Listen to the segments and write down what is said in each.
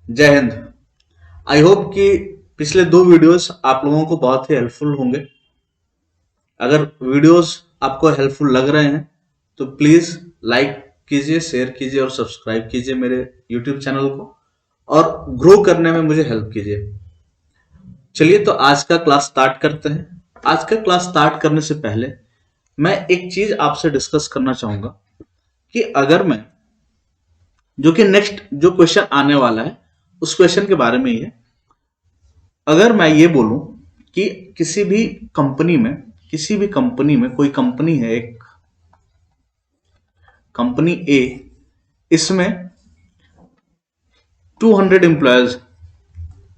जय Hind. I hope कि पिछले दो वीडियोस आप लोगों को बहुत ही हेल्पफुल होंगे। अगर वीडियोस आपको हेल्पफुल लग रहे हैं तो प्लीज लाइक कीजिए, शेयर कीजिए और सब्सक्राइब कीजिए मेरे यूट्यूब चैनल को और ग्रो करने में मुझे हेल्प कीजिए। चलिए तो आज का क्लास स्टार्ट करते हैं। आज का क्लास स्टार्ट करने से पहले मैं एक चीज आपसे डिस्कस करना चाहूंगा कि अगर मैं जो कि नेक्स्ट जो क्वेश्चन आने वाला है उस क्वेश्चन के बारे में ही है। अगर मैं ये बोलूं कि किसी भी कंपनी में कोई कंपनी है, एक कंपनी ए, इसमें 200 एम्प्लॉयज,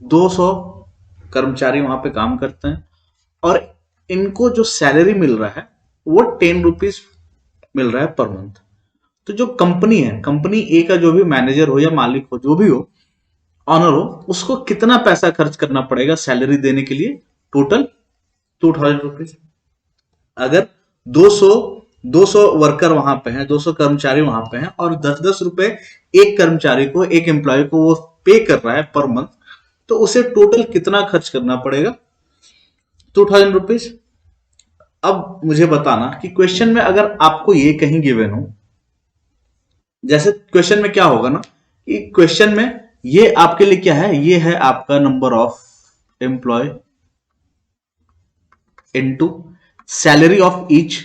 200 कर्मचारी वहां पे काम करते हैं और इनको जो सैलरी मिल रहा है वो 10 रुपीज मिल रहा है पर मंथ। तो जो कंपनी है, कंपनी ए का जो भी मैनेजर हो या मालिक हो, जो भी हो, ऑनर हो, उसको कितना पैसा खर्च करना पड़ेगा सैलरी देने के लिए? Total 2000 rupees. अगर 200 200 वर्कर वहां पे हैं, 200 कर्मचारी वहां पे हैं और 10-10 रुपए एक कर्मचारी को, एक एम्प्लॉय को वो पे कर रहा है पर मंथ, तो उसे टोटल कितना खर्च करना पड़ेगा? 2000 रुपीज। अब मुझे बताना कि क्वेश्चन में अगर आपको ये कहीं गिवन हो, जैसे क्वेश्चन में क्या होगा ना कि क्वेश्चन में ये आपके लिए क्या है, ये है आपका number of employ into salary of each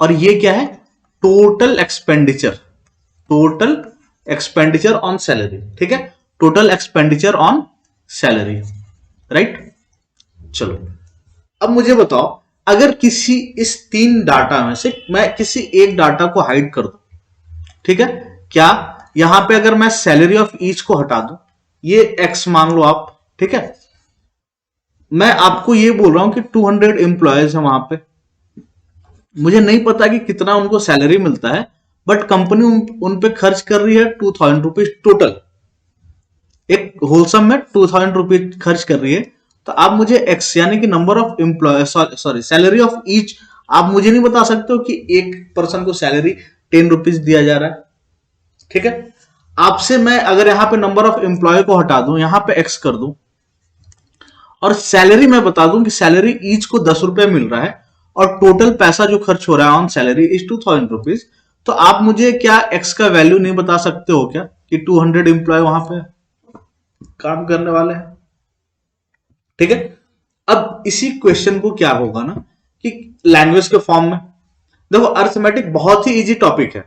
और ये क्या है? Total expenditure on salary. ठीक है, total expenditure on salary, right. चलो अब मुझे बताओ, अगर किसी इस तीन डाटा में से मैं किसी एक डाटा को हाइड कर दूं, ठीक है, क्या यहां पे अगर मैं सैलरी ऑफ ईच को हटा दूं, ये एक्स मान लो आप, ठीक है, मैं आपको ये बोल रहा हूं कि 200 एम्प्लॉयज है वहां पे, मुझे नहीं पता कि कितना उनको सैलरी मिलता है, बट कंपनी उन पे खर्च कर रही है 2000 रुपीज टोटल, एक होलसम में 2000 रुपीज खर्च कर रही है। तो आप मुझे एक्स यानी कि number of employ, sorry salary of each, आप मुझे नहीं बता सकते हो कि एक पर्सन को सैलरी 10 रुपीज दिया जा रहा है। ठीक है, आपसे मैं अगर यहां पे नंबर ऑफ एम्प्लॉय को हटा दूं, यहां पे एक्स कर दूं और सैलरी मैं बता दूं कि सैलरी ईच को 10 रुपए मिल रहा है और टोटल पैसा जो खर्च हो रहा है ऑन सैलरी इज 2000 रुपीज, तो आप मुझे क्या एक्स का वैल्यू नहीं बता सकते हो क्या कि 200 एम्प्लॉय वहां पे काम करने वाले हैं? ठीक है, अब इसी क्वेश्चन को क्या होगा ना कि लैंग्वेज के फॉर्म में देखो, अर्थमेटिक बहुत ही इजी टॉपिक है।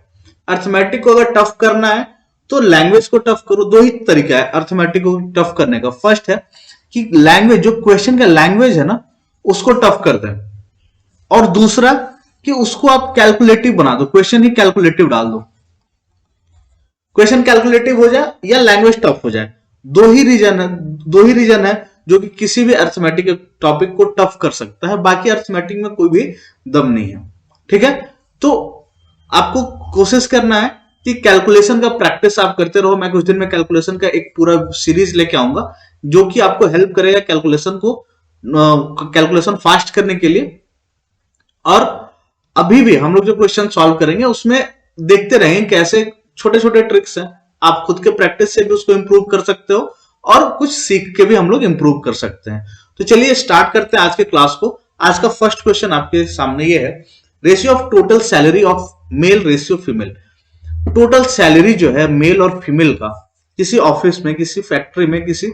अर्थमेटिक को अगर टफ करना है तो लैंग्वेज को टफ करो। दो ही तरीका है अर्थमेटिक को टफ करने का। फर्स्ट है कि लैंग्वेज, जो क्वेश्चन का लैंग्वेज है ना, उसको टफ कर दें, और दूसरा कि उसको आप कैलकुलेटिव बना दो, क्वेश्चन ही कैलकुलेटिव डाल दो, क्वेश्चन कैलकुलेटिव हो जाए या लैंग्वेज टफ हो जाए। दो ही रीजन है जो कि किसी भी अर्थमेटिक टॉपिक को टफ कर सकता है, बाकी अर्थमेटिक में कोई भी दम नहीं है। ठीक है, तो आपको कोशिश करना है कि कैलकुलेशन का प्रैक्टिस आप करते रहो। मैं कुछ दिन में कैलकुलेशन का एक पूरा सीरीज लेके आऊंगा जो कि आपको हेल्प करेगा कैलकुलेशन फास्ट करने के लिए। और अभी भी हम लोग जो क्वेश्चन सॉल्व करेंगे उसमें देखते रहेंगे कैसे छोटे छोटे ट्रिक्स हैं, आप खुद के प्रैक्टिस से भी उसको इंप्रूव कर सकते हो और कुछ सीख के भी हम लोग इंप्रूव कर सकते हैं। तो चलिए स्टार्ट करते हैं आज के क्लास को। आज का फर्स्ट क्वेश्चन आपके सामने ये है, ratio of total salary of male ratio female. Total salary जो है मेल और फीमेल का किसी ऑफिस में, किसी फैक्ट्री में, किसी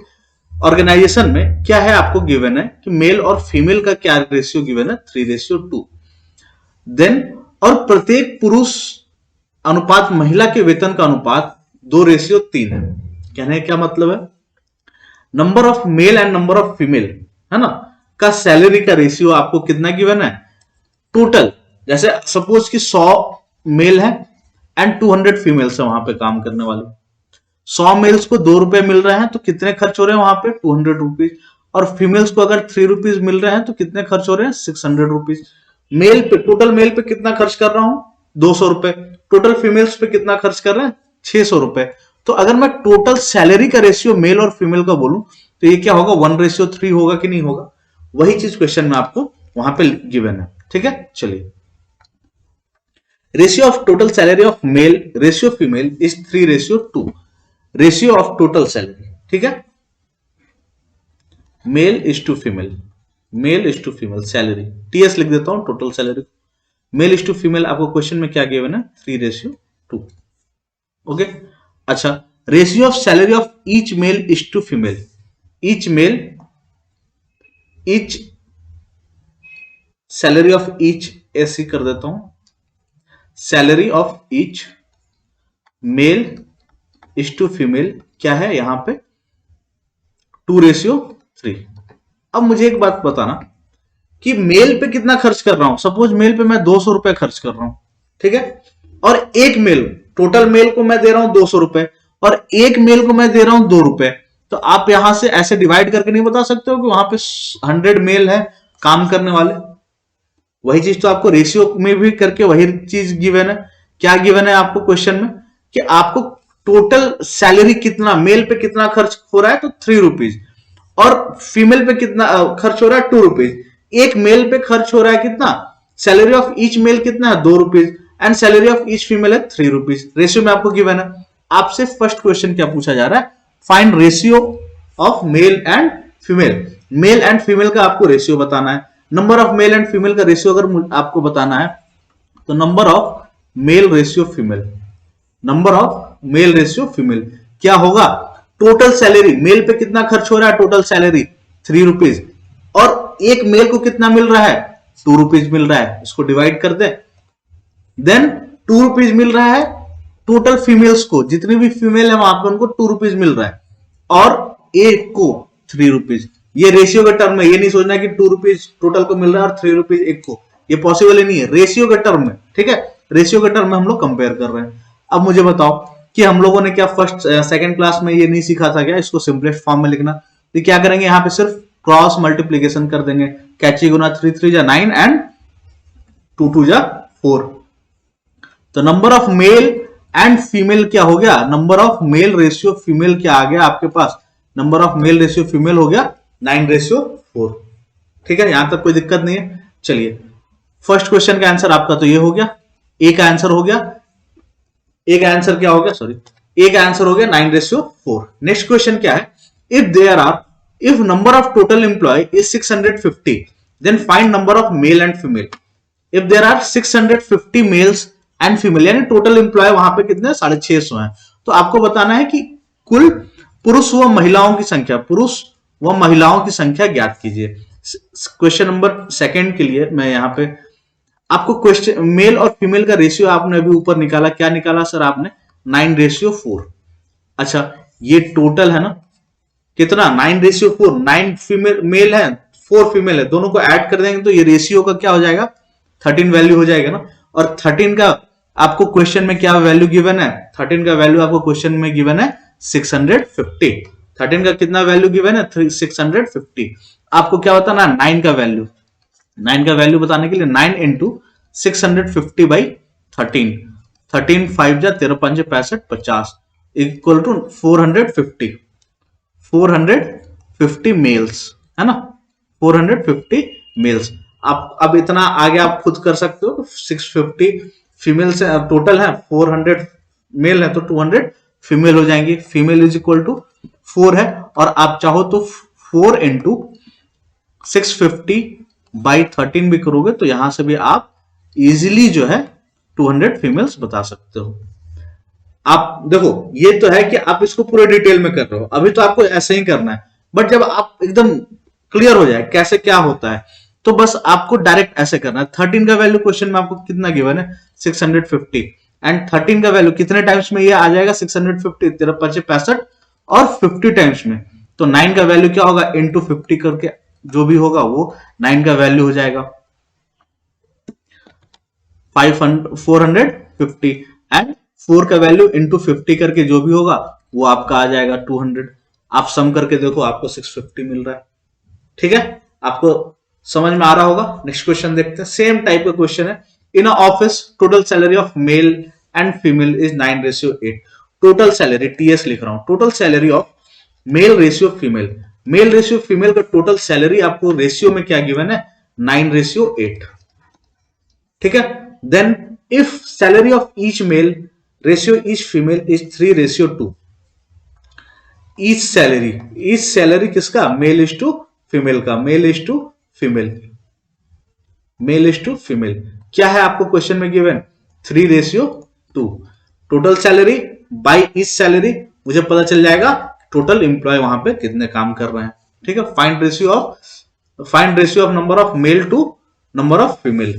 ऑर्गेनाइजेशन में क्या है, आपको गिवन है कि मेल और फीमेल का क्या रेशियो गिवन है, 3:2। देन और प्रत्येक पुरुष अनुपात महिला के वेतन का अनुपात 2:3 है। कहने का क्या मतलब है, number of male and number of female, है ना, का सैलरी का रेशियो आपको कितना गिवन है टोटल। जैसे सपोज कि 100 मेल है एंड 200 फीमेल्स है वहां पे काम करने वाले। 100 मेल्स को 2 रुपए मिल रहे हैं तो कितने खर्च हो रहे हैं वहां पे, 200 रुपीज। और फीमेल्स को अगर 3 रुपीज मिल रहे हैं तो कितने खर्च हो रहे हैं, 600 रुपीज। मेल पे, टोटल मेल पे कितना खर्च कर रहा हूं, 200 रुपए। टोटल फीमेल्स पे कितना खर्च कर रहे हैं, 600 रुपए। तो अगर मैं टोटल सैलरी का रेशियो मेल और फीमेल का बोलूं तो ये क्या होगा, 1:3 होगा कि नहीं होगा? वही चीज क्वेश्चन में आपको वहां पे गिवन है। ठीक है, चलिए ratio of total salary of male ratio female is 3:2, ratio of total salary, ठीक है, male is to female, male is to female salary, TS लिख देता हूं total salary, male is to female आपको क्वेश्चन में क्या गिवन है 3:2, okay. अच्छा, ratio of salary of each male is to female, each male, each salary of each ऐसी कर देता हूं, salary of each male is to female क्या है यहां पे 2:3। अब मुझे एक बात बताना कि मेल पे कितना खर्च कर रहा हूं, सपोज मेल पे मैं 200 रुपए खर्च कर रहा हूं, ठीक है, और एक मेल, टोटल मेल को मैं दे रहा हूं 200 रुपए और एक मेल को मैं दे रहा हूं 2 रुपए, तो आप यहां से ऐसे डिवाइड करके नहीं बता सकते हो कि वहां पे 100 मेल है काम करने वाले, वही चीज तो आपको रेशियो में भी करके वही चीज गिवन है। क्या गिवन है आपको क्वेश्चन में कि आपको टोटल सैलरी कितना, मेल पे कितना खर्च हो रहा है तो 3 रुपीज, और फीमेल पे कितना खर्च हो रहा है 2 रुपीज, एक मेल पे खर्च हो रहा है कितना, सैलरी ऑफ ईच मेल कितना है 2 rupees and salary of each female है 3 रुपीज, रेशियो में आपको गिवन है। आपसे फर्स्ट क्वेश्चन क्या पूछा जा रहा है, find ratio of male and female, mail and female का आपको रेशियो बताना है। Number of male and female का रेशियो अगर आपको बताना है तो number of male ratio female, number of male ratio female क्या होगा, टोटल सैलरी, मेल पे कितना खर्च हो रहा है टोटल सैलरी 3 रुपीज, और एक मेल को कितना मिल रहा है 2 रुपीज मिल रहा है, इसको डिवाइड कर दे, देन 2 रुपीज मिल रहा है टोटल फीमेल्स को, जितनी भी फीमेल है वहां पर उनको 2 रुपीज मिल रहा है, और एक को 3 रुपीज, ये रेशियो का टर्म है, ये नहीं सोचना कि 2 रुपीज टोटल को मिल रहा है और 3 रुपीज एक को, ये पॉसिबल ही नहीं है, रेशियो का टर्म है, ठीक है, रेशियो का टर्म में हम लोग कंपेयर कर रहे हैं। अब मुझे बताओ कि हम लोगों ने क्या फर्स्ट सेकंड क्लास में ये नहीं सीखा था क्या, इसको सिंपलेस्ट फॉर्म में लिखना, तो क्या करेंगे यहाँ पे सिर्फ क्रॉस मल्टीप्लीकेशन कर देंगे, कैची गुना 3 3 जा 9 एंड 2 2 जा 4, तो number of male and female क्या हो गया, number of male ratio female क्या आ गया आपके पास, number of male ratio female हो गया 9:4, ठीक है, यहां तक कोई दिक्कत नहीं है। चलिए फर्स्ट क्वेश्चन का आंसर आपका तो ये हो गया, ए का आंसर हो गया, ए का आंसर क्या हो गया, सॉरी, ए का आंसर हो गया 9:4। नेक्स्ट क्वेश्चन क्या है, if there are, if number of total employ is 650 then find number of male and female, if there are 650 males and female, यानी टोटल एम्प्लॉय वहां पे कितने 650 हैं, तो आपको बताना है कि कुल पुरुष व महिलाओं की संख्या, पुरुष व महिलाओं की संख्या ज्ञात कीजिए। क्वेश्चन नंबर सेकंड के लिए मैं यहाँ पे आपको क्वेश्चन मेल और फीमेल का रेशियो आपने अभी ऊपर निकाला, क्या निकाला सर आपने 9:4, अच्छा ये टोटल है ना कितना 9:4, 9 फीमेल मेल है 4 फीमेल है, दोनों को ऐड कर देंगे तो ये रेशियो का क्या हो जाएगा 13 वैल्यू हो जाएगा ना, और 13 का आपको क्वेश्चन में क्या वैल्यू गिवन है, 13 का वैल्यू आपको क्वेश्चन में गिवन है 650, 13 का कितना वैल्यू गिवन है 650, आपको क्या बताना 9 का वैल्यू, 9 का वैल्यू बताने के लिए 9 इंटू 650 बाई 13, 13 5 जा 13 5 65 50 इक्वल टू 450, 450 मेल्स है ना, 450 मेल्स। आप अब इतना आगे आप खुद कर सकते हो, 650 फीमेल से टोटल है, 400 मेल है तो 200 फीमेल हो जाएंगी, फीमेल इज इक्वल टू 4 है, और आप चाहो तो 4 इंटू 650 बाई 13 भी करोगे तो यहां से भी आप इजीली जो है 200 फीमेल्स बता सकते हो। आप देखो ये तो है कि आप इसको पूरे डिटेल में कर रहे हो, अभी तो आपको ऐसे ही करना है, बट जब आप एकदम क्लियर हो जाए कैसे क्या होता है तो बस आपको डायरेक्ट ऐसे करना है। 13 का वैल्यू क्वेश्चन में आपको कितना गिवन है 650, एंड 13 का वैल्यू कितने टाइम्स में ये आ जाएगा 650, 13 5 65 और 50 टाइम्स में, तो 9 का वैल्यू क्या होगा इंटू 50 करके जो भी होगा वो 9 का वैल्यू हो जाएगा 450, एंड 4 का वैल्यू इंटू 50 करके जो भी होगा वो आपका आ जाएगा 200, आप सम करके देखो आपको 650 मिल रहा है, ठीक है, आपको समझ में आ रहा होगा। नेक्स्ट क्वेश्चन देखते हैं, सेम टाइप का क्वेश्चन है, in a office total salary of male and female is 9:8, total salary TS लिख रहा हूं, total salary of male ratio female, male ratio female का टोटल सैलरी आपको रेशियो में क्या गिवन है 9:8, ठीक है, then if salary of each male ratio each female is 3:2, each salary किसका, मेल इज टू फीमेल का, male is to female, male is to female, क्या है आपको क्वेश्चन में given, 3:2, total salary by each salary, मुझे पता चल जाएगा टोटल एम्प्लॉय वहां पे कितने काम कर रहे हैं, ठीक है। Find ratio of number of male to number of female,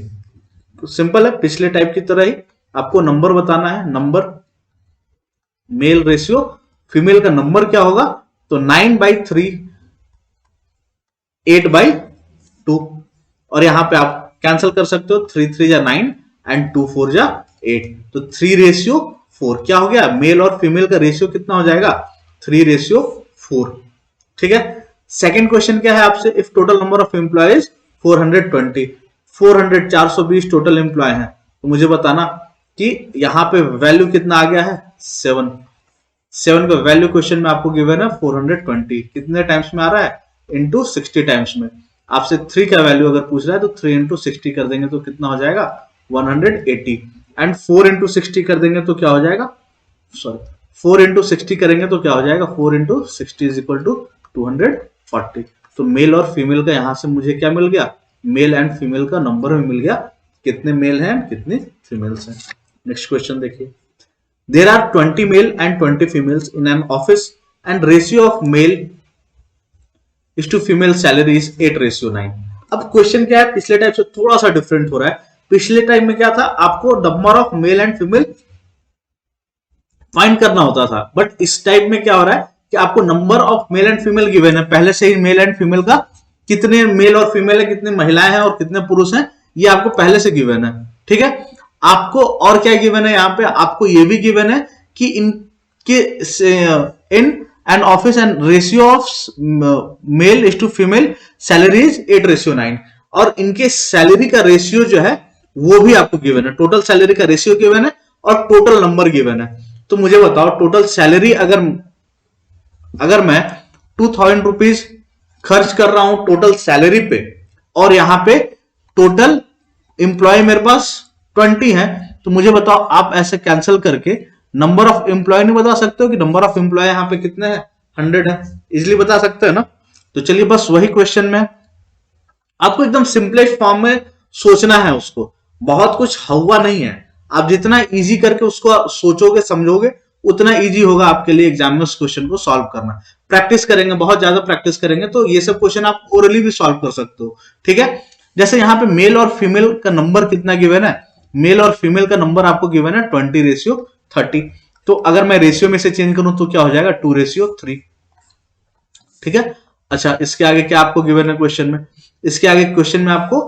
simple है, पिछले टाइप की तरह ही आपको नंबर बताना है, नंबर मेल रेशियो फीमेल का नंबर क्या होगा, तो 9/3 8/2, और यहां पे आप कैंसिल कर सकते हो, 3 3 जा 9 एंड 2 4 जा 8, तो 3:4 क्या हो गया, मेल और फीमेल का रेशियो कितना हो जाएगा, 3:4, ठीक है। सेकेंड क्वेश्चन क्या है आपसे, if total number of employees 420, 420 total employ हैं, तो मुझे बताना कि यहां पे वैल्यू कितना आ गया है, 7 का वैल्यू क्वेश्चन में आपको गिवन है 420, कितने टाइम्स में आ रहा है, इंटू 60 टाइम्स में। आपसे 3 का वैल्यू अगर पूछ रहा है तो 3 इंटू 60 कर देंगे तो कितना हो जाएगा, 180, एंड 4 इंटू 60 कर देंगे तो क्या हो जाएगा, 4 इंटू 60 करेंगे तो क्या हो जाएगा, 4 इंटू 60 इज इक्वल टू 240। तो मेल और फीमेल का यहां से मुझे क्या मिल गया, मेल एंड फीमेल का नंबर में मिल गया, कितने मेल हैं कितने फीमेल्स हैं। नेक्स्ट क्वेश्चन देखिए, there are 20 male and 20 females in an office and ratio of male is to female salary is 8:9। अब क्वेश्चन क्या है, पिछले टाइप से थोड़ा सा डिफरेंट हो रहा है। पिछले टाइम में क्या था, आपको number of male and female find करना होता था, बट इस टाइप में क्या हो रहा है कि आपको number of male and female given है, पहले से ही मेल एंड फीमेल का, कितने मेल और फीमेल है, कितने महिलाएं हैं और कितने पुरुष हैं, ये आपको पहले से गिवन है, ठीक है। आपको और क्या गिवन है, यहाँ पे आपको ये भी गिवन है कि इनके in and office and ratio of male is to female salary is 8:9, और इनके सैलरी का रेशियो जो है वो भी आपको गिवन है, टोटल सैलरी का रेशियो गिवन है और टोटल नंबर गिवन है। तो मुझे बताओ टोटल सैलरी अगर मैं 2000 रुपीज खर्च कर रहा हूं टोटल सैलरी पे, और यहां पे टोटल एम्प्लॉय मेरे पास 20 है, तो मुझे बताओ आप ऐसे कैंसिल करके नंबर ऑफ एम्प्लॉय नहीं बता सकते हो कि नंबर ऑफ एम्प्लॉय यहां पे कितने हैं, 100 है, इजिली बता सकते हैं ना। तो चलिए बस वही क्वेश्चन में आपको एकदम सिंपलेस्ट फॉर्म में सोचना है, उसको बहुत कुछ हुआ नहीं है, आप जितना इजी करके उसको सोचोगे समझोगे उतना इजी होगा आपके लिए एग्जाम में उस क्वेश्चन को सॉल्व करना। प्रैक्टिस करेंगे, बहुत ज्यादा प्रैक्टिस करेंगे तो ये सब क्वेश्चन आप ओरली भी सॉल्व कर सकते हो, ठीक है। जैसे यहाँ पे मेल और फीमेल का नंबर कितना गिवन है, मेल और फीमेल का नंबर आपको गिवन है 20:30, तो अगर मैं रेशियो में से चेंज करूं तो क्या हो जाएगा, 2:3, ठीक है। अच्छा, इसके आगे क्या आपको गिवन है क्वेश्चन में, इसके आगे क्वेश्चन में आपको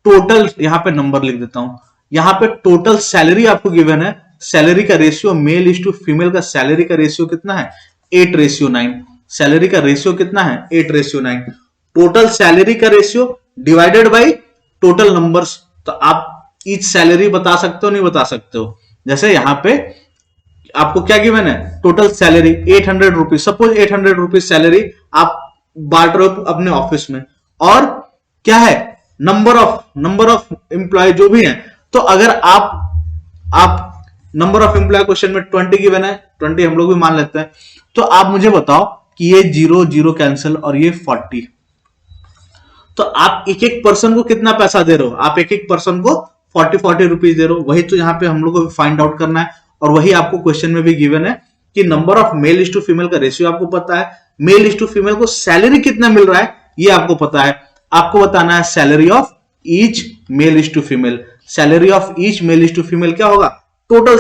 टोटल, यहां पे नंबर लिख देता हूं, यहां पे टोटल सैलरी आपको गिवन है, सैलरी का ratio male is to female का सैलरी का रेशियो कितना है, 8:9, सैलरी का रेशियो कितना है, 8:9, टोटल सैलरी का ratio divided by total numbers. तो आप ईच सैलरी बता सकते हो नहीं बता सकते हो, जैसे यहां पे आपको क्या गिवन है, total salary 800 rupees, suppose 800 rupees salary आप बांट रहे हो अपने ऑफिस में, और क्या है नंबर ऑफ एम्प्लॉय जो भी है, तो अगर आप नंबर ऑफ एम्प्लॉय क्वेश्चन में 20 गिवन है, 20 हम लोग भी मान लेते हैं, तो आप मुझे बताओ कि ये 0 0 कैंसिल और ये 40, तो आप एक एक पर्सन को कितना पैसा दे रहे हो, आप एक एक पर्सन को 40 रुपीज दे रहे हो, वही तो यहाँ पे हम लोग को फाइंड आउट करना है, और वही आपको क्वेश्चन में भी गिवन है कि number of male is to female का रेशियो आपको पता है, मेल इज टू फीमेल को सैलरी कितना मिल रहा है ये आपको पता है, आपको बताना है salary of each male is to female, salary of each male is to female क्या होगा, टोटल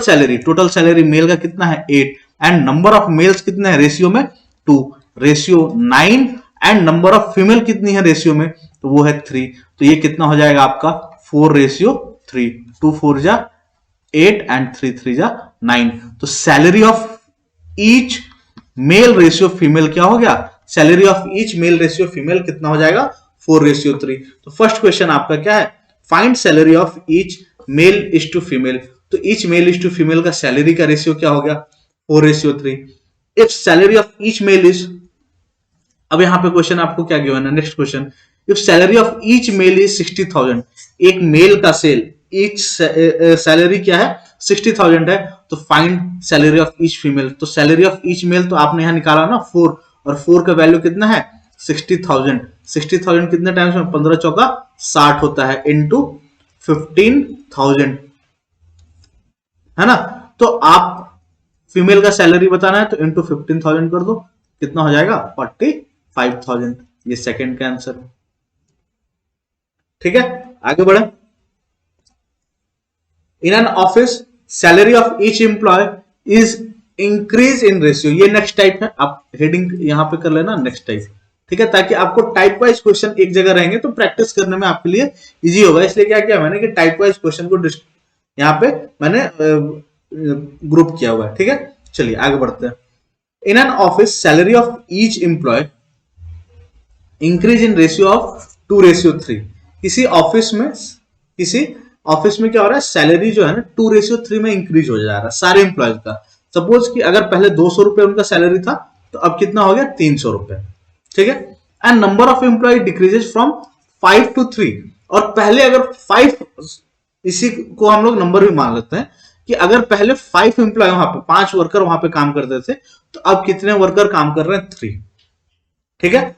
सैलरी मेल का कितना है 8, एंड नंबर ऑफ मेल्स कितने हैं रेशियो में 2, ratio 9, and number of female कितनी है रेशियो में, तो वो है 3, तो ये कितना हो जाएगा आपका 4:3, 2 4 जा 8 एंड 3 3 जा 9, तो salary of each male ratio female क्या हो गया, salary of each male ratio female कितना हो जाएगा 4:3। तो फर्स्ट क्वेश्चन आपका क्या है, find salary of each male is to female, तो each male is to female का सैलरी का रेशियो क्या हो गया 4:3। If salary of each male is, अब यहां पे क्वेश्चन आपको क्या गिवन है, next question, if salary of each male is 60,000, एक मेल का सेल ईच सैलरी क्या है 60,000 है, तो find salary of each female. तो सैलरी ऑफ ईच मेल तो आपने यहां निकाला ना 4, और 4 का वैल्यू कितना है 60,000। 60,000 कितने टाइम्स में 15 चौका 60 होता है इंटू 15,000, है ना। तो आप फीमेल का सैलरी बताना है तो इंटू 15,000 कर दो, कितना हो जाएगा 45,000। ये सेकंड का आंसर है। ठीक है, आगे बढ़े। इन an office salary of each employ is increase in ratio. ये नेक्स्ट टाइप है, आप हेडिंग यहां पे कर लेना नेक्स्ट टाइप। ठीक है, ताकि आपको टाइप वाइज क्वेश्चन एक जगह रहेंगे तो प्रैक्टिस करने में आपके लिए इजी होगा। इसलिए क्या किया मैंने कि टाइप वाइज क्वेश्चन को यहाँ पे मैंने ग्रुप किया हुआ है। ठीक है, चलिए आगे बढ़ते हैं। इन an office salary of each employ increase in ratio of 2:3। किसी ऑफिस में क्या हो रहा है, सैलरी जो है ना 2:3 में इंक्रीज हो जा रहा है सारे एम्प्लॉयज का। सपोज कि अगर पहले 200 रुपए उनका सैलरी था तो अब कितना हो गया 300 रुपए। ठीक है, and number of employ decreases from 5 to 3। और पहले अगर 5, इसी को हम लोग नंबर भी मान लेते हैं कि अगर पहले 5 एम्प्लॉय वहां पे 5 वर्कर वहां पे काम करते थे तो अब कितने वर्कर काम कर रहे हैं 3। ठीक है,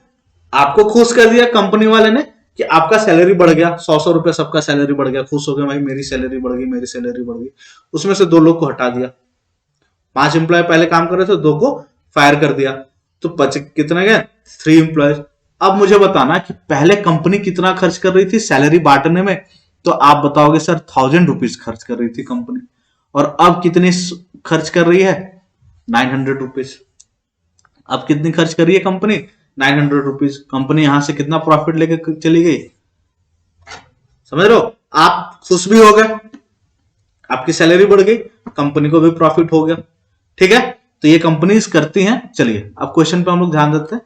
आपको खुश कर दिया कंपनी वाले ने कि आपका सैलरी बढ़ गया, 100 रुपए सबका सैलरी बढ़ गया, खुश हो गया भाई मेरी सैलरी बढ़ गई, मेरी सैलरी बढ़ गई। उसमें से 2 लोग को हटा दिया, 5 एम्प्लॉय पहले काम कर रहे थे, 2 को फायर कर दिया, तो बच कितने गए 3 एम्प्लॉय। अब मुझे बताना कि पहले कंपनी कितना खर्च कर रही थी सैलरी बांटने में, तो आप बताओगे सर 1000 रुपीज खर्च कर रही थी कंपनी, और अब कितनी खर्च कर रही है 900 रुपीज। अब कितनी खर्च कर रही है कंपनी 900 रुपीज। कंपनी यहां से कितना प्रॉफिट लेके चली गई, समझ रहे हो। आप खुश भी हो गए, आपकी सैलरी बढ़ गई, कंपनी को भी प्रॉफिट हो गया। ठीक है, तो ये कंपनीज करती हैं। चलिए अब क्वेश्चन पे हम लोग ध्यान देते हैं।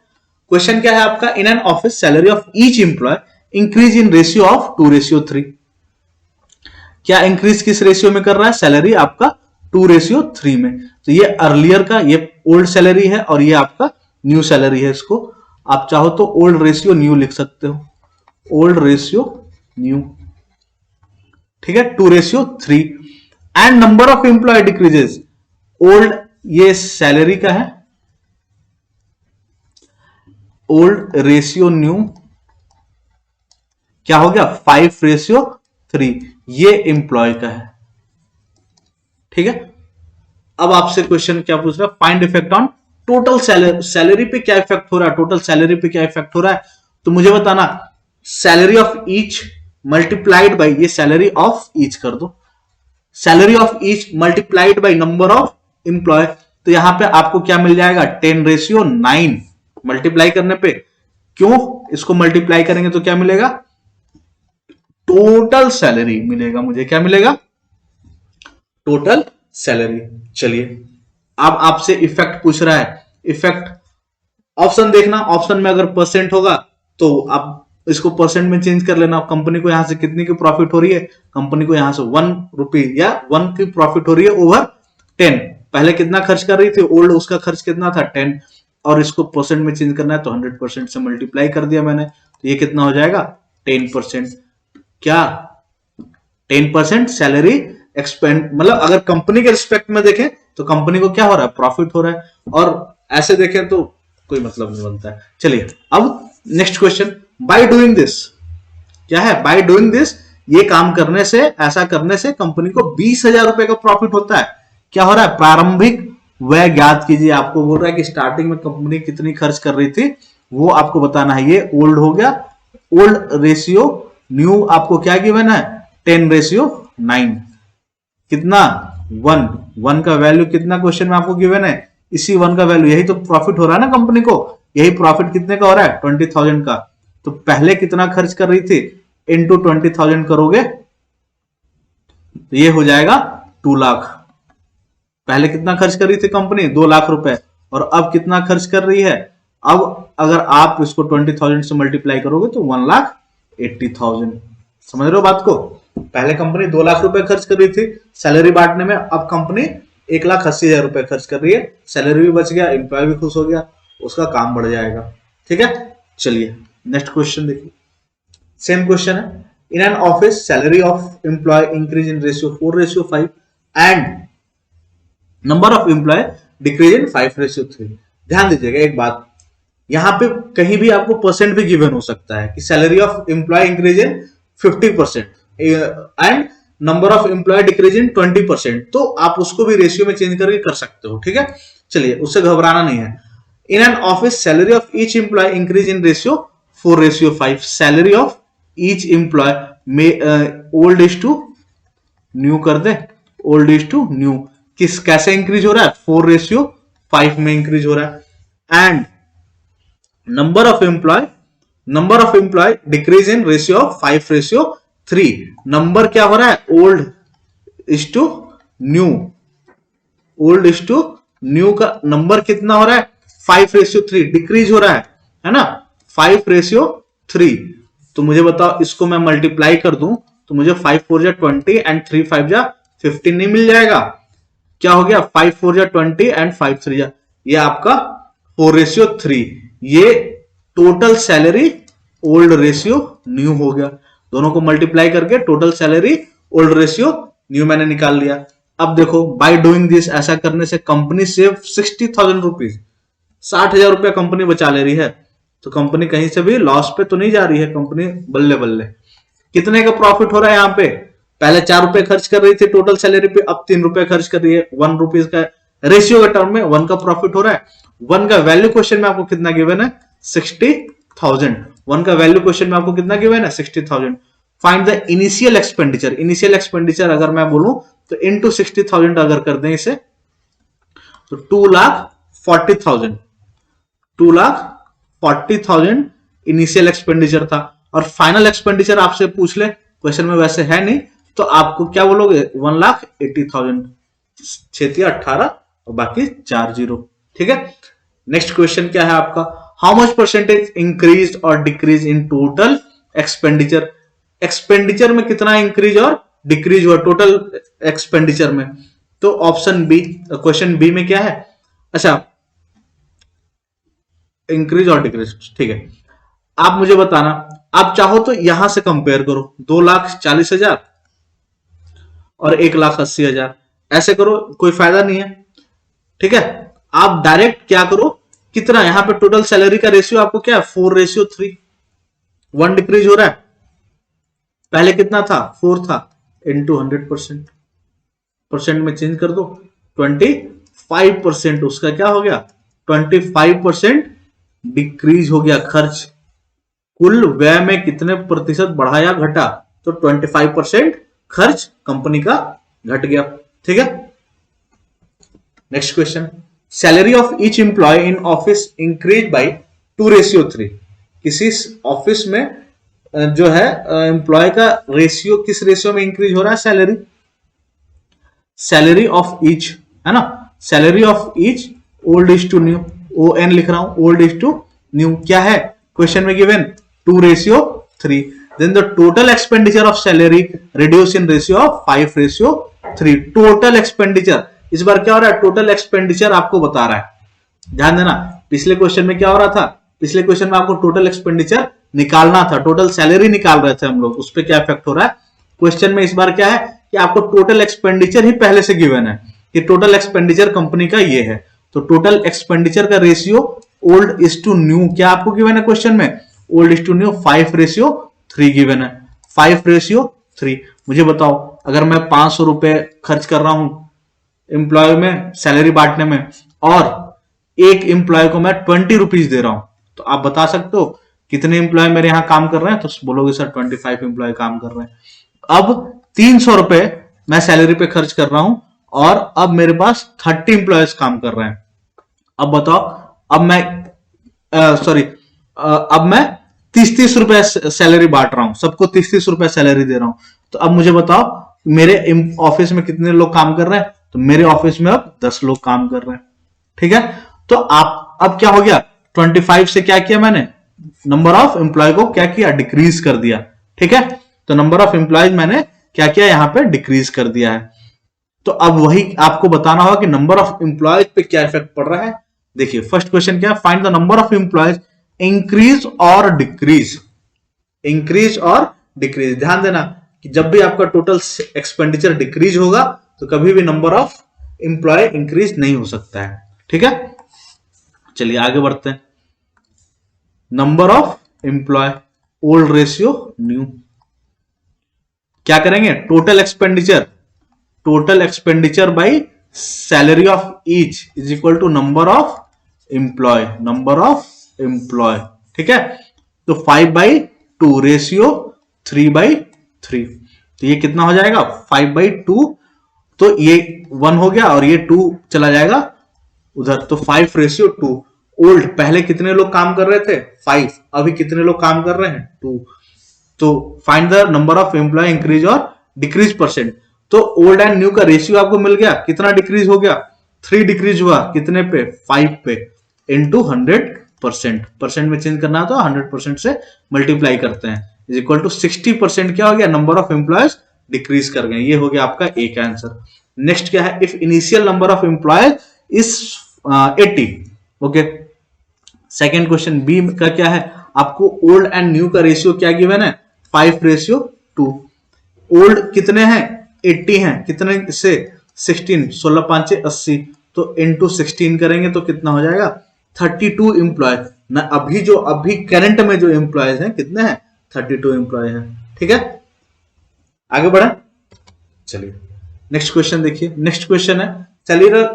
क्वेश्चन क्या है आपका, इन an office salary of each employ increase in ratio of 2:3। क्या इंक्रीज किस रेशियो में कर रहा है, सैलरी आपका 2:3 में। तो ये अर्लियर का, ये ओल्ड सैलरी है और ये आपका न्यू सैलरी है। इसको आप चाहो तो ओल्ड रेशियो न्यू लिख सकते हो, ओल्ड रेशियो न्यू। ठीक है, 2:3। And number of employ decreases, old ये सैलरी का है, ओल्ड रेशियो न्यू क्या हो गया 5:3, ये एम्प्लॉय का है। ठीक है, अब आपसे क्वेश्चन क्या पूछ रहा है, find effect on total salary पे क्या इफेक्ट हो रहा है, टोटल सैलरी पे क्या इफेक्ट हो रहा है। तो मुझे बताना salary of each multiplied by, ये सैलरी ऑफ ईच कर दो, salary of each multiplied by number of employ. तो यहां पे आपको क्या मिल जाएगा 10:9 मल्टीप्लाई करने पे। क्यों इसको मल्टीप्लाई करेंगे तो क्या मिलेगा, टोटल सैलरी मिलेगा। मुझे क्या मिलेगा, टोटल सैलरी। चलिए अब आपसे इफेक्ट पूछ रहा है, इफेक्ट ऑप्शन देखना, ऑप्शन में अगर परसेंट होगा तो आप इसको परसेंट में चेंज कर लेना। कंपनी को यहां से कितनी की प्रॉफिट हो रही है, कंपनी को यहां से 1 रुपी या 1 की प्रॉफिट हो रही है ओवर 10। पहले कितना खर्च कर रही थी ओल्ड, उसका खर्च कितना था 10, और इसको परसेंट में चेंज करना है तो 100% से मल्टीप्लाई कर दिया मैंने, तो ये कितना हो जाएगा 10%। क्या 10% सैलरी एक्सपेंड, मतलब अगर कंपनी के रिस्पेक्ट में देखें तो कंपनी को क्या हो रहा है प्रॉफिट हो रहा है, और ऐसे देखें तो कोई मतलब नहीं बनता है। चलिए अब next question, by doing this क्या है, बाय डूइंग दिस ये काम करने से, ऐसा करने से कंपनी को 20,000 रुपए का प्रॉफिट होता है। क्या हो रहा है, प्रारंभिक व्यय ज्ञात कीजिए। आपको बोल रहा है कि स्टार्टिंग में कंपनी कितनी खर्च कर रही थी वो आपको बताना है। ये ओल्ड हो गया, ओल्ड रेशियो न्यू आपको क्या गिवन है 10:9, कितना 1 का वैल्यू कितना क्वेश्चन में आपको गिवन है, इसी 1 का वैल्यू, यही तो प्रॉफिट हो रहा है ना कंपनी को, यही प्रॉफिट कितने का हो रहा है 20,000 का। तो पहले कितना खर्च कर रही थी इंटू 20,000 करोगे तो ये हो जाएगा 2 लाख। पहले कितना खर्च कर रही थी कंपनी 2 लाख रुपए, और अब कितना खर्च कर रही है, अब अगर आप इसको 20,000 से मल्टीप्लाई करोगे तो 1,80,000। समझ रहे हो बात को, पहले कंपनी 2 लाख रुपए खर्च कर रही थी सैलरी बांटने में, अब कंपनी 1,80,000 रुपए खर्च कर रही है, सैलरी भी बच गया, एम्प्लॉय भी खुश हो गया, उसका काम बढ़ जाएगा। ठीक है, चलिए नेक्स्ट क्वेश्चन देखिए, सेम क्वेश्चन है। In an office salary of employ increase in ratio 4:5 and number of employ decrease in 5:3। ध्यान दीजिएगा एक बात, यहां पे कहीं भी आपको परसेंट भी गिवन हो सकता है कि salary of employ increase in 50% and number of employ decrease in 20%, तो आप उसको भी रेशियो में चेंज करके कर सकते हो। ठीक है, चलिए उससे घबराना नहीं है। In an office salary of each employ increase in ratio 4:5। Salary of each employ में ओल्ड इज टू न्यू कर दे, ओल्ड इज टू न्यू किस कैसे इंक्रीज हो रहा है, 4:5 में इंक्रीज हो रहा है। And number of employ decrease in ratio of 5:3। Number क्या हो रहा है, old is to new, old is to new का नंबर कितना हो रहा है, 5:3 डिक्रीज हो रहा है ना, 5:3। तो मुझे बताओ इसको मैं मल्टीप्लाई कर दूं तो मुझे 5 4 जा 20 एंड 3 5 जा 15 नहीं मिल जाएगा। क्या हो गया, 5 4 जा 20 एंड 5 3 जा, ये आपका 4:3। ये total salary old ratio new हो गया। दोनों को मल्टीप्लाई करके total salary old ratio new मैंने निकाल लिया। अब देखो बाय डूइंग दिस, ऐसा करने से कंपनी सेव 60,000 रुपीज, 60,000 रुपया कंपनी बचा ले रही है। तो कंपनी कहीं से भी लॉस पे तो नहीं जा रही है, कंपनी बल्ले बल्ले। कितने का प्रॉफिट हो रहा है यहाँ पे, पहले 4 रुपए खर्च कर रही थी टोटल सैलरी पे, अब 3 रुपए खर्च कर रही है। 1 रुपीज का रेशियो के टर्म में 1 का प्रॉफिट हो रहा है। 1 का वैल्यू क्वेश्चन में आपको कितना गिवन है, 60,000। 1 का वैल्यू क्वेश्चन में आपको कितना गिवन है, 60,000। Find the initial expenditure. Initial expenditure अगर मैं बोलूं तो इनटू 60,000 अगर कर दें इसे तो 2,40,000, 2,40,000 इनिशियल एक्सपेंडिचर था। और फाइनल एक्सपेंडिचर आपसे पूछ ले, क्वेश्चन में वैसे है नहीं, तो आपको क्या बोलोगे, 1,80,000, 6-18 और बाकी 4 जीरो। ठीक है, नेक्स्ट क्वेश्चन क्या है आपका, हाउ मच परसेंटेज इंक्रीज और decrease in total expenditure. Expenditure में कितना इंक्रीज और डिक्रीज हुआ टोटल एक्सपेंडिचर में, तो ऑप्शन बी, क्वेश्चन बी में क्या है, अच्छा इंक्रीज और डिक्रीज। ठीक है, आप मुझे बताना, आप चाहो तो यहां से कंपेयर करो, 2,40,000 और 1,80,000, ऐसे करो, कोई फायदा नहीं है। ठीक है, आप डायरेक्ट क्या करो, कितना यहां पे टोटल सैलरी का रेशियो आपको क्या है, 4:3, 1 डिक्रीज हो रहा है, पहले कितना था 4 था, इंटू 100%, परसेंट में चेंज कर दो, 25%, उसका क्या हो गया, 25% डिक्रीज हो गया खर्च। कुल व्यय में कितने प्रतिशत बढ़ा या घटा, तो 25% खर्च कंपनी का घट गया। ठीक है, next question, salary of each employ in office increase by 2:3। किसी ऑफिस में जो है एम्प्लॉय का रेशियो किस रेशियो में इंक्रीज हो रहा है, सैलरी ऑफ ईच है ना, salary of each old is to new, ON लिख रहा हूं, ओल्ड इज टू न्यू क्या है क्वेश्चन में given, 2:3। Then the total expenditure of salary reduce in ratio of 5:3। Total expenditure, इस बार क्या हो रहा है, टोटल एक्सपेंडिचर आपको बता रहा है। ध्यान देना, पिछले क्वेश्चन में क्या हो रहा था, पिछले क्वेश्चन में आपको टोटल एक्सपेंडिचर निकालना था, टोटल सैलरी निकाल रहे थे हम लोग, उस पर क्या इफेक्ट हो रहा है क्वेश्चन में। इस बार क्या है कि आपको टोटल एक्सपेंडिचर ही पहले से गिवन है कि टोटल एक्सपेंडिचर कंपनी का ये है, तो टोटल एक्सपेंडिचर का ratio old is to new क्या आपको गिवन है क्वेश्चन में, old is to new 5:3 given है, 5:3। मुझे बताओ अगर मैं 500 रुपए खर्च कर रहा हूं एम्प्लॉय में सैलरी बांटने में और एक एम्प्लॉय को मैं 20 रुपीज दे रहा हूं, तो आप बता सकते हो कितने एम्प्लॉय मेरे यहां काम कर रहे हैं, तो बोलोगे सर 25 एम्प्लॉय काम कर रहे हैं। अब 300 रुपए मैं सैलरी पे खर्च कर रहा हूं और अब मेरे पास 30 एम्प्लॉयज काम कर रहे हैं। अब बताओ, अब मैं अब मैं 30-30 रुपए सैलरी बांट रहा हूं, सबको 30-30 रुपए सैलरी दे रहा हूं, तो अब मुझे बताओ मेरे ऑफिस में कितने लोग काम कर रहे हैं, तो मेरे ऑफिस में अब 10 लोग काम कर रहे हैं। ठीक है, तो आप अब क्या हो गया, 25 से क्या किया मैंने, नंबर ऑफ एम्प्लॉय को क्या किया, डिक्रीज कर दिया। ठीक है, तो नंबर ऑफ एम्प्लॉयज मैंने क्या किया, यहां पे डिक्रीज कर दिया है। तो अब वही आपको बताना होगा कि नंबर ऑफ एम्प्लॉयज पे क्या इफेक्ट पड़ रहा है। देखिए फर्स्ट क्वेश्चन क्या है, find the number of employees increase और डिक्रीज, इंक्रीज और डिक्रीज। ध्यान देना कि जब भी आपका टोटल एक्सपेंडिचर डिक्रीज होगा तो कभी भी नंबर ऑफ एम्प्लॉय इंक्रीज नहीं हो सकता है। ठीक है, चलिए आगे बढ़ते हैं। Number of employ, old ratio new. क्या करेंगे, total expenditure by salary of each is equal to number of employ. ठीक है, तो 5/2 रेशियो 3/3। तो ये कितना हो जाएगा 5/2, तो ये 1 हो गया और ये 2 चला जाएगा उधर, तो 5/2। ओल्ड पहले कितने लोग काम कर रहे थे 5, अभी कितने लोग काम कर रहे हैं 2। तो find the number of employ increase और डिक्रीज परसेंट। तो ओल्ड एंड न्यू का रेशियो आपको मिल गया, कितना डिक्रीज हो गया 3 डिक्रीज हुआ, कितने पे 5 पे, इंटू 100%। परसेंट में चेंज करना तो 100% से मल्टीप्लाई करते हैं, इज इक्वल टू 60% क्या हो गया, नंबर ऑफ एम्प्लॉयज डिक्रीज कर गए। ये हो गया आपका एक आंसर। नेक्स्ट क्या है, if initial number of employees is 80। Okay, second question B का क्या है, आपको ओल्ड एंड न्यू का रेशियो क्या गिवन है 5/2। ओल्ड कितने हैं 80 हैं, कितने से 16, 16 5 80, तो इंटू 16 करेंगे तो कितना हो जाएगा 32 एम्प्लॉय ना। अभी करंट में जो एम्प्लॉयज हैं कितने हैं 32 एम्प्लॉय हैं। ठीक है, आगे बढ़े, चलिए नेक्स्ट क्वेश्चन देखिए। नेक्स्ट क्वेश्चन है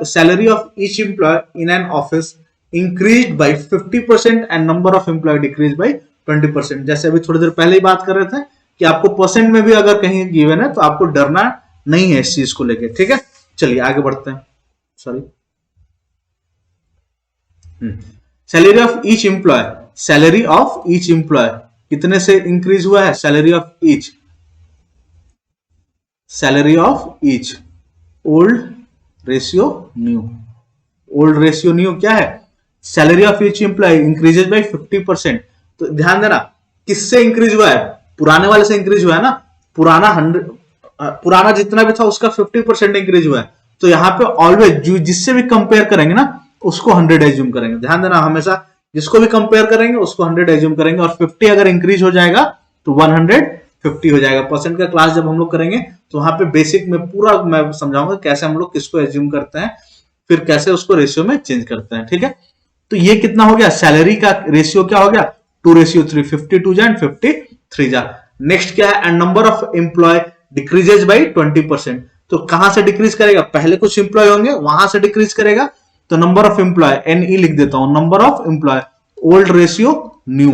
salary of each employ in an office increase by 50% and number of employ decrease by 20%। जैसे अभी थोड़ी देर पहले ही बात कर रहे थे कि आपको परसेंट में भी अगर कहीं गिवन है तो आपको डरना नहीं है इस चीज को लेके। ठीक है, चलिए आगे बढ़ते हैं। Sorry, salary of each employ कितने से इंक्रीज हुआ है, salary of each old ratio new क्या है, salary of each employ increases by 50%। तो ध्यान देना किससे इंक्रीज हुआ है, पुराने वाले से इंक्रीज हुआ है ना, पुराना जितना भी था उसका 50% इंक्रीज हुआ है। तो यहाँ पे ऑलवेज जिससे भी कंपेयर करेंगे ना उसको 100 एज्यूम करेंगे। ध्यान देना हमेशा जिसको भी कंपेयर करेंगे उसको 100 एज्यूम करेंगे, और 50 अगर इंक्रीज हो जाएगा तो 150 हो जाएगा। परसेंट का क्लास जब हम लोग करेंगे तो वहां पे बेसिक में पूरा मैं समझाऊंगा कैसे हम लोग किसको एज्यूम करते हैं, फिर कैसे उसको रेशियो में चेंज करते हैं। ठीक है, तो ये कितना हो गया, सैलरी का रेशियो क्या हो गया 2/3, 52 जा एंड 53 जा। नेक्स्ट क्या है, and number of employ decreases by 20%। तो कहां से डिक्रीज करेगा, पहले कुछ एम्प्लॉय होंगे वहां से डिक्रीज करेगा, तो नंबर ऑफ एम्प्लॉय NE लिख देता हूं, number of employ old ratio new.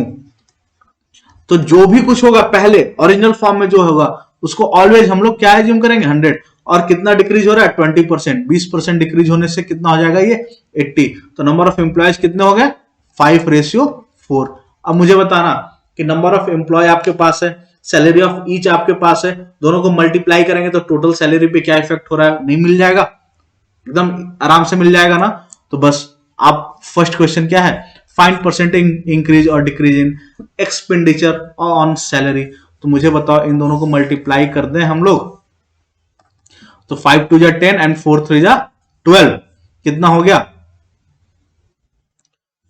तो जो भी कुछ होगा पहले ओरिजिनल फॉर्म में जो होगा उसको ऑलवेज हम लोग क्या एज्यूम करेंगे 100, और कितना डिक्रीज हो रहा है 20%, 20% डिक्रीज होने से कितना हो जाएगा ये 80। तो नंबर ऑफ एम्प्लॉयज कितने हो गए 5/4। अब मुझे बताना कि नंबर ऑफ एम्प्लॉय आपके पास है, सैलरी ऑफ ईच आपके पास है, दोनों को मल्टीप्लाई करेंगे तो टोटल सैलरी पे क्या इफेक्ट हो रहा है, नहीं मिल जाएगा, एकदम आराम से मिल जाएगा ना। तो बस आप फर्स्ट क्वेश्चन क्या है, फाइंड परसेंट इंक्रीज और decrease in expenditure on salary. तो मुझे बताओ इन दोनों को मल्टीप्लाई कर दें हम लोग, तो 5 2 जा 10 एंड 4 3 जा 12, कितना हो गया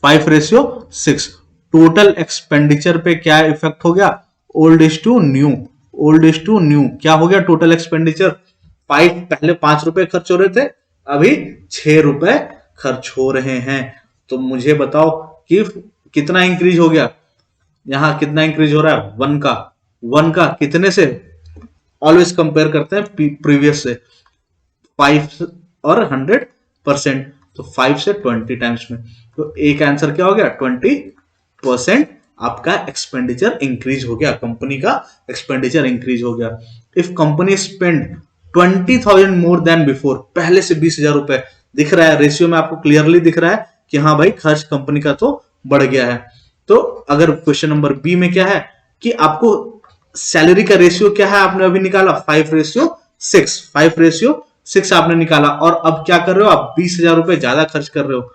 5/6। टोटल एक्सपेंडिचर पे क्या इफेक्ट हो गया, ओल्ड इज टू न्यू क्या हो गया, टोटल एक्सपेंडिचर 5, पहले 5 रुपए खर्च हो रहे थे, अभी 6 रुपए खर्च हो रहे हैं। तो मुझे बताओ कि कितना इंक्रीज हो गया, यहां कितना इंक्रीज हो रहा है 1 का कितने से, ऑलवेज कंपेयर करते हैं प्रीवियस से, 5 और 100%, तो 5 से 20 टाइम्स में, तो एक आंसर क्या हो गया 20% आपका एक्सपेंडिचर इंक्रीज हो गया, कंपनी का एक्सपेंडिचर इंक्रीज हो गया। If company spend 20,000 more than before, पहले से 20,000 रुपए दिख रहा है, रेशियो में आपको क्लियरली दिख रहा है कि हाँ भाई खर्च कंपनी का तो बढ़ गया है। तो अगर क्वेश्चन नंबर बी में क्या है कि आपको सैलरी का रेशियो क्या है, आपने अभी निकाला 5/6 आपने निकाला, और अब क्या कर रहे हो आप 20,000 रुपए ज्यादा खर्च कर रहे हो,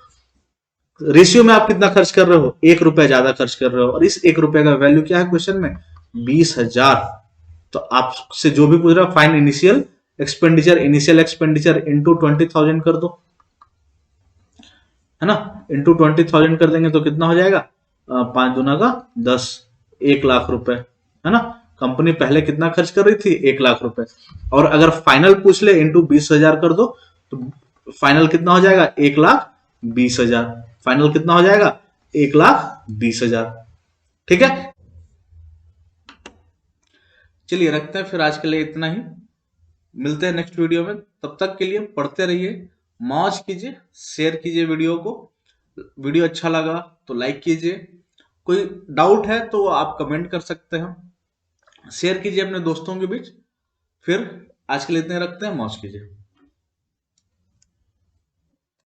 रेशियो में आप कितना खर्च कर रहे हो 1 रुपए ज्यादा खर्च कर रहे हो, और इस 1 रुपए का वैल्यू क्या है क्वेश्चन में 20,000। तो आपसे जो भी पूछ रहा है फाइंड इनिशियल एक्सपेंडिचर इंटू 20,000 कर दो, है ना, इंटू 20,000 कर देंगे तो कितना हो जाएगा 5 दूना का 10, 1 लाख रुपए, है ना। कंपनी पहले कितना खर्च कर रही थी, 1 लाख रुपए, और अगर फाइनल पूछ ले इंटू 20,000 कर दो तो फाइनल कितना हो जाएगा, 1,20,000। फाइनल कितना हो जाएगा, 1,20,000। ठीक है, चलिए रखते हैं फिर आज के लिए इतना ही, मिलते हैं नेक्स्ट वीडियो में। तब तक के लिए पढ़ते रहिए, मौज कीजिए, शेयर कीजिए वीडियो को। वीडियो अच्छा लगा तो लाइक कीजिए, कोई डाउट है तो आप कमेंट कर सकते हैं, शेयर कीजिए अपने दोस्तों के बीच। फिर आज के लिए इतने रखते हैं, मौज कीजिए।